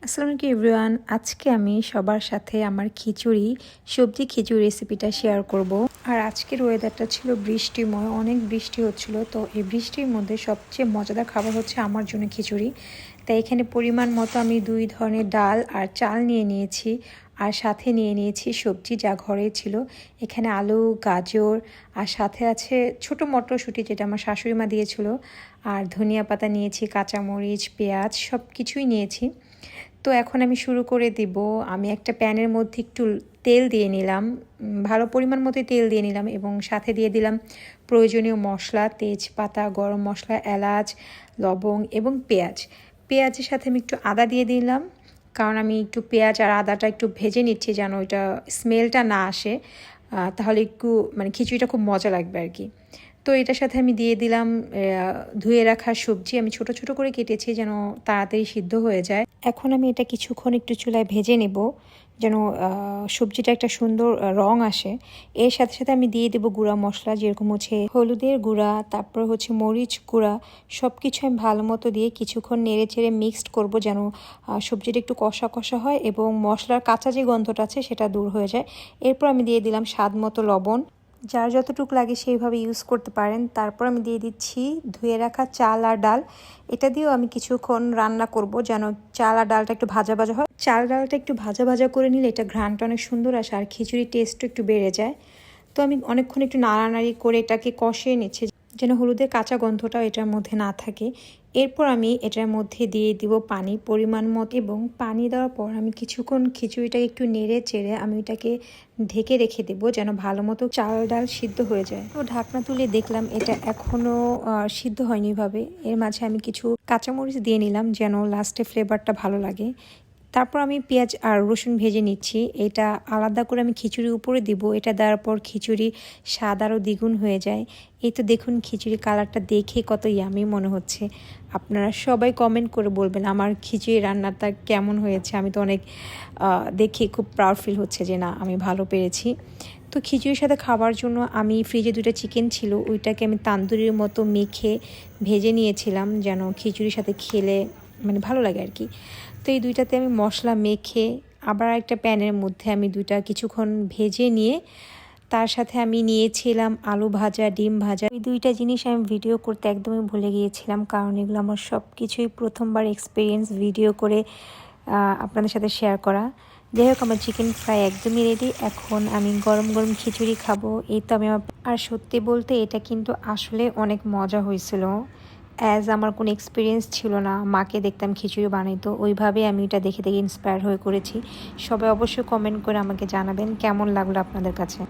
আসসালামু আলাইকুম এভরিওয়ান। আজকে আমি সবার সাথে আমার সবজি খিচুড়ি রেসিপিটা শেয়ার করব। আর আজকের ওয়েদারটা ছিল বৃষ্টিময়, অনেক বৃষ্টি হচ্ছিল। তো এই বৃষ্টির মধ্যে সবচেয়ে মজাদার খাবার হচ্ছে আমার জন্য খিচুড়ি। তাই এখানে পরিমাণ মতো আমি 2 ধরনের ডাল আর চাল নিয়ে নিয়েছি, আর সাথে নিয়ে নিয়েছি সবজি যা ঘরে ছিল। এখানে আলু, গাজর, আর সাথে আছে ছোট মটরশুঁটি যেটা আমার শাশুড়ি মা দিয়েছিল, আর ধনিয়া পাতা নিয়েছি, কাঁচামরিচ, পেঁয়াজ সব কিছুই নিয়েছি। তো এখন আমি শুরু করে দিব। আমি একটা প্যানের মধ্যে একটু তেল দিয়ে নিলাম, ভালো পরিমাণ মতো তেল দিয়ে নিলাম, এবং সাথে দিয়ে দিলাম প্রয়োজনীয় মশলা, তেজপাতা, গরম মশলা, এলাচ, লবং এবং পেঁয়াজের সাথে আমি একটু আদা দিয়ে দিলাম, কারণ আমি একটু পেঁয়াজ আর আদাটা একটু ভেজে নিচ্ছি যেন ওইটা স্মেলটা না আসে, তাহলে একটু খিচুড়িটা খুব মজা লাগবে আর কি। তো এটার সাথে আমি দিয়ে দিলাম ধুয়ে রাখা সবজি, আমি ছোট ছোট করে কেটেছি যেন তাড়াতাড়ি সিদ্ধ হয়ে যায়। এখন আমি এটা কিছুক্ষণ একটু চুলায় ভেজে নেব যেন সবজিটা একটা সুন্দর রং আসে। এর সাথে সাথে আমি দিয়ে দেবো গুঁড়া মশলা, যেরকম হচ্ছে হলুদের গুঁড়া, তারপর হচ্ছে মরিচ গুঁড়া, সব কিছু আমি ভালো মতো দিয়ে কিছুক্ষণ নেড়ে চেড়ে মিক্সড করবো যেন সবজিটা একটু কষা কষা হয় এবং মশলার কাঁচা যে গন্ধটা আছে সেটা দূর হয়ে যায়। এরপর আমি দিয়ে দিলাম স্বাদ মতো লবণ, যার যতটুকু লাগে সেইভাবে ইউজ করতে পারেন। তারপর আমি দিয়ে দিচ্ছি ধুয়ে রাখা চাল আর ডাল। এটা দিয়েও আমি কিছুক্ষণ রান্না করব যেন চাল আর ডালটা একটু ভাজা ভাজা হয়। চাল ডালটা একটু ভাজা ভাজা করে নিলে এটা ঘ্রাণটা অনেক সুন্দর আসে আর খিচুড়ির টেস্টও একটু বেড়ে যায়। তো আমি অনেকক্ষণ একটু নাড়ানাড়ি করে এটাকে কষিয়ে নিচ্ছি যেন হলুদের কাঁচা গন্ধটাও এটার মধ্যে না থাকে। এরপর আমি এটার মধ্যে দিয়ে দিব পানি পরিমাণ মতো, এবং পানি দেওয়ার পর আমি কিছুক্ষণ খিচুড়িটাকে একটু নেড়ে চেড়ে আমি এটাকে ঢেকে রেখে দেবো যেন ভালো মতো চাল ডাল সিদ্ধ হয়ে যায়। তো ঢাকনা তুলে দেখলাম এটা এখনও সিদ্ধ হয়নি ভাবে। এর মাঝে আমি কিছু কাঁচামরিচ দিয়ে নিলাম যেন লাস্টে ফ্লেভারটা ভালো লাগে। তারপর আমি পেঁয়াজ আর রসুন ভেজে নিচ্ছি, এটা আলাদা করে আমি খিচুড়ির উপরে দিব। এটা দেওয়ার পর খিচুড়ি স্বাদ আরও দ্বিগুণ হয়ে যায়। এই তো দেখুন খিচুড়ি কালারটা দেখে কত ইয়ামি মনে হচ্ছে। আপনারা সবাই কমেন্ট করে বলবেন আমার খিচুড়ি রান্নাটা কেমন হয়েছে। আমি তো অনেক দেখে খুব প্রাউড ফিল হচ্ছে যে না, আমি ভালো পেরেছি। তো খিচুড়ির সাথে খাবার জন্য আমি ফ্রিজে 2টা চিকেন ছিল, ওইটাকে আমি তান্দুরির মতো মেখে ভেজে নিয়েছিলাম যেন খিচুড়ির সাথে খেলে ভালো লাগে আর কি। তো এই 2টাতে আমি মশলা মেখে আবার একটা প্যানের মধ্যে আমি 2টা কিছুক্ষণ ভেজে নিয়ে তার সাথে আমি নিয়েছিলাম আলু ভাজা, ডিম ভাজা। এই 2টা জিনিস আমি ভিডিও করতে একদমই ভুলে গিয়েছিলাম, কারণ এগুলো আমার সব কিছুই প্রথমবার এক্সপিরিয়েন্স ভিডিও করে আপনাদের সাথে শেয়ার করা। যাই হোক, আমার চিকেন ফ্রাই একদমই রেডি। এখন আমি গরম গরম খিচুড়ি খাবো। এই তো আমি আর সত্যি বলতে এটা কিন্তু আসলে অনেক মজা হয়েছিল। আমার কোনো এক্সপিরিয়েন্স ছিল না, মাকে দেখতাম খিচুড়ি বানাইতো, ওইভাবে আমি এটা দেখে দেখে ইন্সপায়ার হয়ে করেছি। সবাই অবশ্যই কমেন্ট করে আমাকে জানাবেন কেমন লাগলো আপনাদের কাছে।